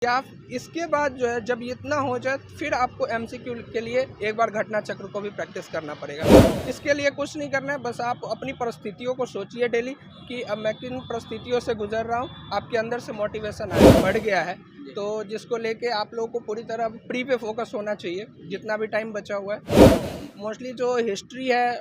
आप इसके बाद जो है जब इतना हो जाए फिर आपको एमसीक्यू के लिए एक बार घटना चक्र को भी प्रैक्टिस करना पड़ेगा। इसके लिए कुछ नहीं करना है, बस आप अपनी परिस्थितियों को सोचिए डेली कि अब मैं किन परिस्थितियों से गुजर रहा हूँ। आपके अंदर से मोटिवेशन बढ़ गया है, तो जिसको लेके आप लोगों को पूरी तरह प्री पे फोकस होना चाहिए जितना भी टाइम बचा हुआ है। मोस्टली जो हिस्ट्री है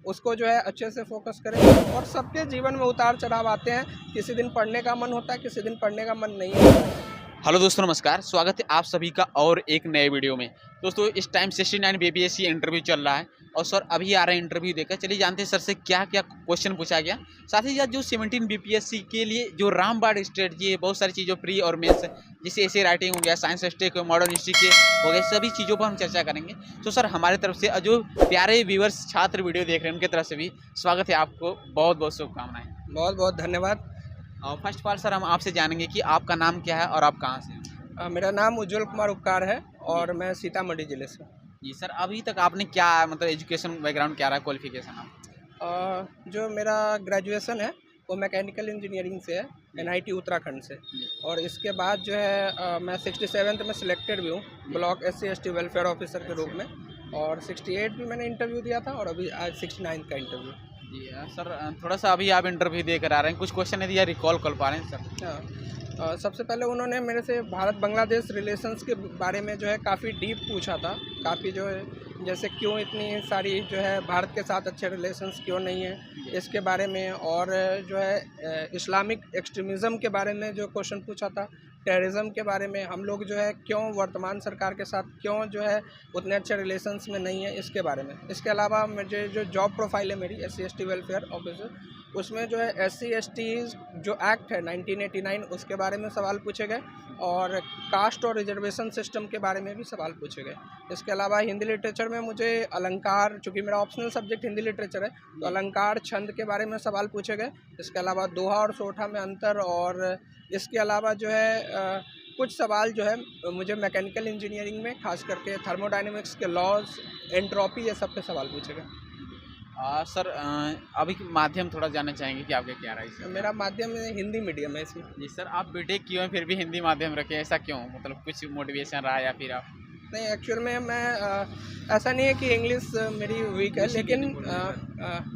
उसको जो है अच्छे से फोकस करें। और सबके जीवन में उतार चढ़ाव आते हैं, किसी दिन पढ़ने का मन होता है, किसी दिन पढ़ने का मन नहीं होता है। हेलो दोस्तों, नमस्कार। स्वागत है आप सभी का और एक नए वीडियो में। दोस्तों, इस टाइम 69 बीपीएससी इंटरव्यू चल रहा है और सर अभी आ रहा है इंटरव्यू देकर। चलिए जानते हैं सर से क्या क्या क्वेश्चन पूछा गया। साथ ही साथ जो 17 बीपीएससी के लिए जो रामबाण स्ट्रेटजी है, बहुत सारी चीज़ों प्री और मेंस, जैसे ऐसे राइटिंग हो गया, साइंस स्टेक, मॉडर्न हिस्ट्री के हो गए, सभी चीज़ों पर हम चर्चा करेंगे। तो सर हमारे तरफ से जो प्यारे व्यूअर्स छात्र वीडियो देख रहे हैं उनकी तरफ से भी स्वागत है, आपको बहुत बहुत शुभकामनाएँ। बहुत बहुत धन्यवाद। और फर्स्ट ऑफ ऑल सर हम आपसे जानेंगे कि आपका नाम क्या है और आप कहाँ से हैं। मेरा नाम उज्जवल कुमार उपकार है और मैं सीतामढ़ी ज़िले से। जी सर, अभी तक आपने क्या मतलब एजुकेशन बैकग्राउंड क्या रहा, क्वालिफिकेशन आप? जो मेरा ग्रेजुएशन है वो मैकेनिकल इंजीनियरिंग से है, एनआईटी उत्तराखंड से। और इसके बाद जो है मैं 67th में सिलेक्टेड भी हूँ ब्लॉक SC/ST वेलफेयर ऑफिसर के रूप में। और 68 भी मैंने इंटरव्यू दिया था और अभी आज 69 का इंटरव्यू। जी सर, थोड़ा सा अभी आप इंटरव्यू देकर आ रहे हैं, कुछ क्वेश्चन यदि रिकॉल कर पा रहे हैं सर? हाँ, सबसे पहले उन्होंने मेरे से भारत बांग्लादेश रिलेशंस के बारे में जो है काफ़ी डीप पूछा था। काफ़ी जो है जैसे क्यों इतनी सारी जो है भारत के साथ अच्छे रिलेशंस क्यों नहीं है, इसके बारे में। और जो है इस्लामिक एक्सट्रीमिज़म के बारे में जो क्वेश्चन पूछा था, टेररिज्म के बारे में, हम लोग जो है क्यों वर्तमान सरकार के साथ क्यों जो है उतने अच्छे रिलेशंस में नहीं है, इसके बारे में। इसके अलावा मुझे जो जॉब प्रोफाइल है मेरी SC/ST वेलफेयर ऑफिसर, उसमें जो है SC/ST जो एक्ट है 1989 उसके बारे में सवाल पूछे गए और कास्ट और रिजर्वेशन सिस्टम के बारे में भी सवाल पूछे गए। इसके अलावा हिंदी लिटरेचर में मुझे अलंकार, चूँकि मेरा ऑप्शनल सब्जेक्ट हिंदी लिटरेचर है, तो अलंकार छंद के बारे में सवाल पूछे गए। इसके अलावा दोहा और सोठा में अंतर, और इसके अलावा जो है कुछ सवाल जो है मुझे मैकेनिकल इंजीनियरिंग में खास करके थर्मोडायनेमिक्स के लॉज, एंट्रोपी, ये सब के सवाल पूछे गए। सर अभी माध्यम थोड़ा जानना चाहेंगे कि आपका क्या रहा है इसमें? मेरा माध्यम हिंदी मीडियम है इसमें। जी सर, आप बीटेक किए हैं फिर भी हिंदी माध्यम रखे, ऐसा क्यों? मतलब कुछ मोटिवेशन रहा या फिर आप? नहीं, एक्चुअल में मैं ऐसा नहीं है कि इंग्लिश मेरी वीक है, लेकिन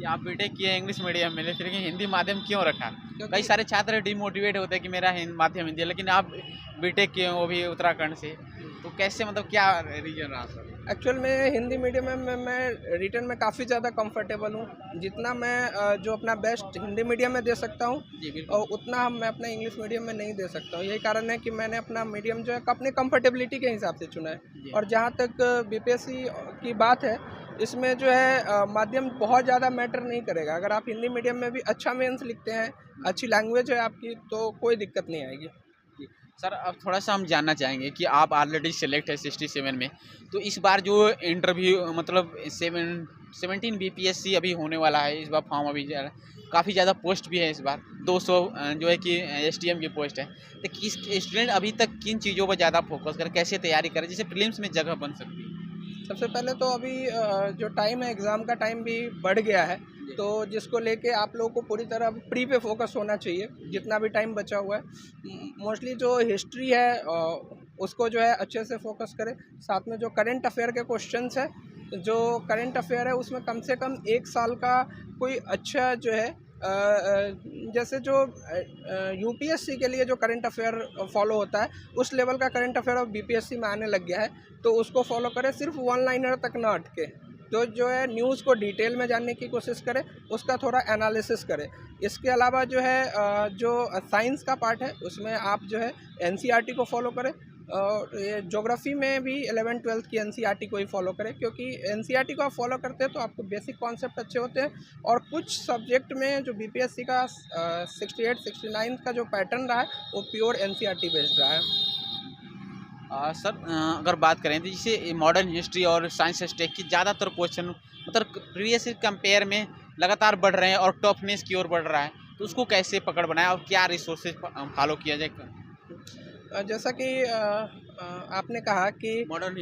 आप बीटेक किए इंग्लिश मीडियम में, फिर हिंदी माध्यम क्यों रखा? कई सारे छात्र डिमोटिवेट होते हैं कि मेरा माध्यम हिंदी है, लेकिन आप बीटेक किए हैं वो भी उत्तराखंड से, तो कैसे, मतलब क्या रीजन रहा सर? एक्चुअल में हिंदी मीडियम में मैं रिटर्न में काफ़ी ज़्यादा कंफर्टेबल हूँ। जितना मैं जो अपना बेस्ट हिंदी मीडियम में दे सकता हूँ और उतना मैं अपना इंग्लिश मीडियम में नहीं दे सकता हूँ। यही कारण है कि मैंने अपना मीडियम जो है अपनी कंफर्टेबिलिटी के हिसाब से चुना है। और जहाँ तक बीपीएससी की बात है, इसमें जो है माध्यम बहुत ज़्यादा मैटर नहीं करेगा। अगर आप हिंदी मीडियम में भी अच्छा मेंस लिखते हैं, अच्छी लैंग्वेज है आपकी, तो कोई दिक्कत नहीं आएगी। सर अब थोड़ा सा हम जानना चाहेंगे कि आप ऑलरेडी सेलेक्ट है 67 में, तो इस बार जो इंटरव्यू मतलब 17 बीपीएससी अभी होने वाला है, इस बार फॉर्म अभी काफ़ी ज़्यादा पोस्ट भी है इस बार 200 जो है कि STM की पोस्ट है। तो किस स्टूडेंट अभी तक किन चीज़ों पर ज़्यादा फोकस करें, कैसे तैयारी करें जिससे प्रीलिम्स में जगह बन सकती है? सबसे पहले तो अभी जो टाइम है, एग्ज़ाम का टाइम भी बढ़ गया है, तो जिसको लेके आप लोगों को पूरी तरह प्री पे फोकस होना चाहिए जितना भी टाइम बचा हुआ है। मोस्टली जो हिस्ट्री है उसको जो है अच्छे से फोकस करें। साथ में जो करंट अफेयर के क्वेश्चंस है, जो करंट अफेयर है उसमें कम से कम 1 साल का कोई अच्छा जो है जैसे जो यूपीएससी के लिए जो करंट अफेयर फॉलो होता है, उस लेवल का करंट अफेयर अब बीपीएससी में आने लग गया है, तो उसको फॉलो करें। सिर्फ वन लाइनर तक ना अटके, तो जो है न्यूज़ को डिटेल में जानने की कोशिश करें, उसका थोड़ा एनालिसिस करें। इसके अलावा जो है जो साइंस का पार्ट है उसमें आप जो है एनसीईआरटी को फॉलो करें। और ये ज्योग्राफी में भी 11th-12th की एनसीईआरटी को ही फॉलो करें, क्योंकि एनसीईआरटी को आप फॉलो करते हैं तो आपको बेसिक कॉन्सेप्ट अच्छे होते हैं। और कुछ सब्जेक्ट में जो बीपीएससी का 68-69 का जो पैटर्न रहा है वो प्योर एनसीईआरटी बेस्ड रहा है। सर अगर बात करें तो जैसे मॉडर्न हिस्ट्री और साइंस स्टेक की ज़्यादातर क्वेश्चन मतलब प्रीवियस कंपेयर में लगातार बढ़ रहे हैं और टफनेस की ओर बढ़ रहा है, तो उसको कैसे पकड़ बनाए और क्या रिसोर्सेज फॉलो किया जाए? जैसा कि आपने कहा कि मॉडर्न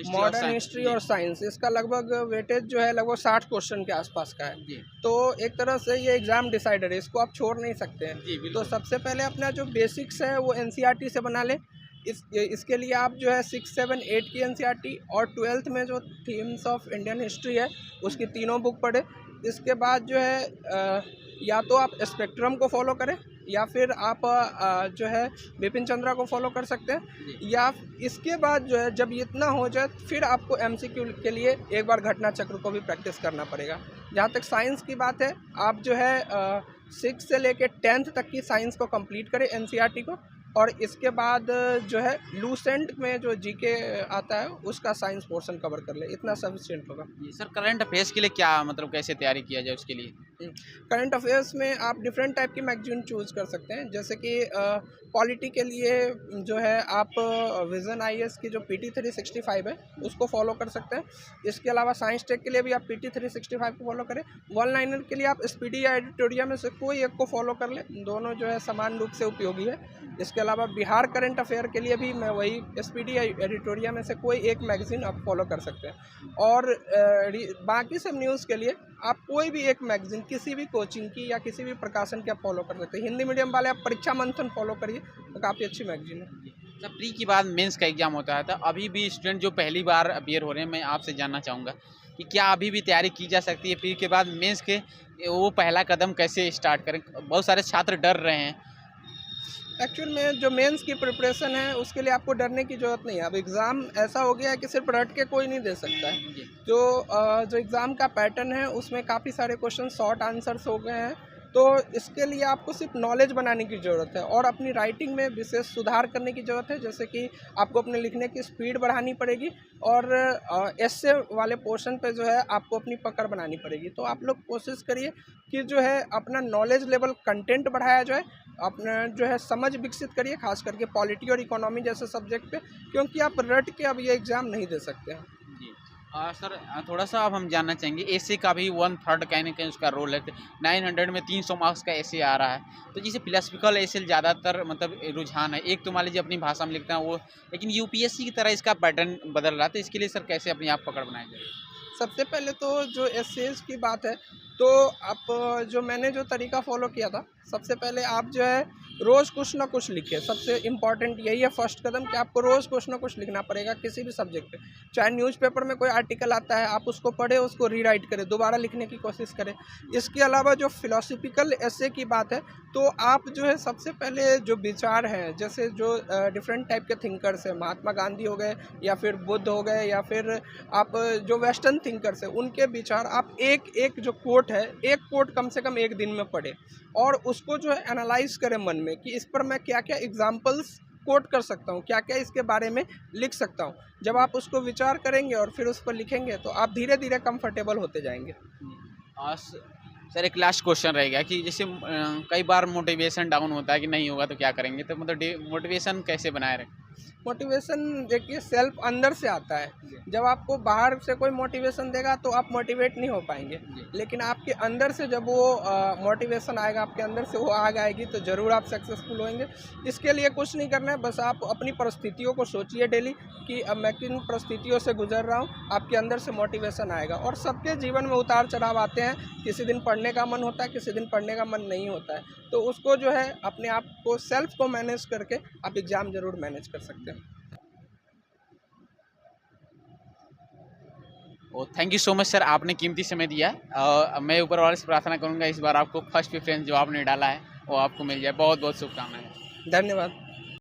हिस्ट्री और साइंस, इसका लगभग वेटेज जो है लगभग 60 क्वेश्चन के आसपास का है। तो एक तरह से ये एग्ज़ाम डिसाइडर है, इसको आप छोड़ नहीं सकते हैं। तो सबसे पहले अपना जो बेसिक्स है वो एनसीईआरटी से बना लें। इसके लिए आप जो है 6, 7, 8 की एनसीईआरटी और 12th में जो थीम्स ऑफ इंडियन हिस्ट्री है उसकी तीनों बुक पढ़े। इसके बाद जो है या तो आप स्पेक्ट्रम को फॉलो करें या फिर आप जो है बिपिन चंद्रा को फॉलो कर सकते हैं, या इसके बाद जो है जब इतना हो जाए फिर आपको एमसीक्यू के लिए एक बार घटना चक्र को भी प्रैक्टिस करना पड़ेगा। जहाँ तक साइंस की बात है, आप जो है 6 से लेके 10th तक की साइंस को कंप्लीट करें एनसीईआरटी को, और इसके बाद जो है लूसेंट में जो जीके आता है उसका साइंस पोर्शन कवर कर ले, इतना सफिशिएंट होगा। सर करंट अफेयर्स के लिए क्या मतलब कैसे तैयारी किया जाए उसके लिए? करंट अफेयर्स में आप डिफरेंट टाइप की मैगजीन चूज़ कर सकते हैं, जैसे कि पॉलिटी के लिए जो है आप विजन आईएएस की जो पीटी 365 है उसको फॉलो कर सकते हैं। इसके अलावा साइंस टेक के लिए भी आप पीटी 365 को फॉलो करें। वन लाइनर के लिए आप स्पीडी या एडिटोरिया में से कोई एक को फॉलो कर लें, दोनों जो है समान रूप से उपयोगी है। इसके अलावा बिहार करंट अफेयर के लिए भी मैं वही स्पीडी या एडिटोरिया में से कोई एक मैगजीन आप फॉलो कर सकते हैं। और बाकी सब न्यूज़ के लिए आप कोई भी एक मैगजीन किसी भी कोचिंग की या किसी भी प्रकाशन की आप फॉलो कर सकते हैं। हिंदी मीडियम वाले आप परीक्षा मंथन फॉलो करिए, तो काफ़ी अच्छी मैगजीन है। जब प्री के बाद मेंस का एग्जाम होता है तो अभी भी स्टूडेंट जो पहली बार अपीयर हो रहे हैं, मैं आपसे जानना चाहूँगा कि क्या अभी भी तैयारी की जा सकती है प्री के बाद मेंस के? वो पहला कदम कैसे स्टार्ट करें? बहुत सारे छात्र डर रहे हैं। एक्चुअल में जो मेंस की प्रिपरेशन है उसके लिए आपको डरने की ज़रूरत नहीं है। अब एग्ज़ाम ऐसा हो गया है कि सिर्फ रट के कोई नहीं दे सकता है। जो एग्ज़ाम का पैटर्न है उसमें काफ़ी सारे क्वेश्चन शॉर्ट आंसर्स हो गए हैं, तो इसके लिए आपको सिर्फ नॉलेज बनाने की ज़रूरत है और अपनी राइटिंग में विशेष सुधार करने की ज़रूरत है। जैसे कि आपको अपने लिखने की स्पीड बढ़ानी पड़ेगी और एस्से वाले पोर्शन पे जो है आपको अपनी पकड़ बनानी पड़ेगी। तो आप लोग कोशिश करिए कि जो है अपना नॉलेज लेवल कंटेंट बढ़ाया जाए, अपना जो है समझ विकसित करिए, खास करके पॉलिटी और इकोनॉमी जैसे सब्जेक्ट पे, क्योंकि आप रट के अब ये एग्ज़ाम नहीं दे सकते हैं। सर थोड़ा सा अब हम जानना चाहेंगे एसे का भी 1/3 कहीं ना कहीं उसका रोल है। 900 में 300 मार्क्स का एसे आ रहा है, तो जैसे फिलोसफिकल एसे ज़्यादातर मतलब रुझान है। एक तो मान लीजिए अपनी भाषा में लिखते हैं वो, लेकिन यूपीएससी की तरह इसका पैटर्न बदल रहा है, तो इसके लिए सर कैसे अपने आप पकड़ बनाए जाए? सबसे पहले तो जो एसेज की बात है, तो आप जो मैंने जो तरीका फॉलो किया था, सबसे पहले आप जो है रोज़ कुछ ना कुछ लिखें। सबसे इम्पॉर्टेंट यही है फर्स्ट कदम कि आपको रोज़ कुछ ना कुछ लिखना पड़ेगा किसी भी सब्जेक्ट पे। चाहे न्यूज़पेपर में कोई आर्टिकल आता है आप उसको पढ़ें, उसको रीराइट करें, दोबारा लिखने की कोशिश करें। इसके अलावा जो फिलोसफिकल एसे की बात है, तो आप जो है सबसे पहले जो विचार हैं, जैसे जो डिफरेंट टाइप के थिंकर्स हैं, महात्मा गांधी हो गए या फिर बुद्ध हो गए या फिर आप जो वेस्टर्न थिंकर्स हैं, उनके विचार आप एक एक जो कोट है, एक कोट कम से कम एक दिन में पढ़ें और उसको जो है एनालाइज करें मन में कि इस पर मैं क्या क्या एग्जाम्पल्स कोट कर सकता हूँ, क्या क्या इसके बारे में लिख सकता हूँ। जब आप उसको विचार करेंगे और फिर उस पर लिखेंगे तो आप धीरे धीरे कंफर्टेबल होते जाएंगे। सर एक लास्ट क्वेश्चन रहेगा कि जैसे कई बार मोटिवेशन डाउन होता है कि नहीं होगा तो क्या करेंगे, तो मतलब मोटिवेशन कैसे बनाए रखें? मोटिवेशन देखिए सेल्फ अंदर से आता है। जब आपको बाहर से कोई मोटिवेशन देगा तो आप मोटिवेट नहीं हो पाएंगे, लेकिन आपके अंदर से जब वो मोटिवेशन आएगा, आपके अंदर से वो आग आएगी, तो ज़रूर आप सक्सेसफुल होंगे। इसके लिए कुछ नहीं करना है, बस आप अपनी परिस्थितियों को सोचिए डेली कि अब मैं किन परिस्थितियों से गुजर रहा हूँ, आपके अंदर से मोटिवेशन आएगा। और सबके जीवन में उतार चढ़ाव आते हैं, किसी दिन पढ़ने का मन होता है, किसी दिन पढ़ने का मन नहीं होता है, तो उसको जो है अपने आप को सेल्फ को मैनेज करके आप एग्ज़ाम ज़रूर मैनेज कर सकते हैं। Oh thank you so much sir, आपने कीमती समय दिया। मैं ऊपर वाले से प्रार्थना करूंगा इस बार आपको फर्स्ट प्रेफरेंस जो आपने डाला है वो आपको मिल जाए। बहुत बहुत शुभकामनाएं। धन्यवाद।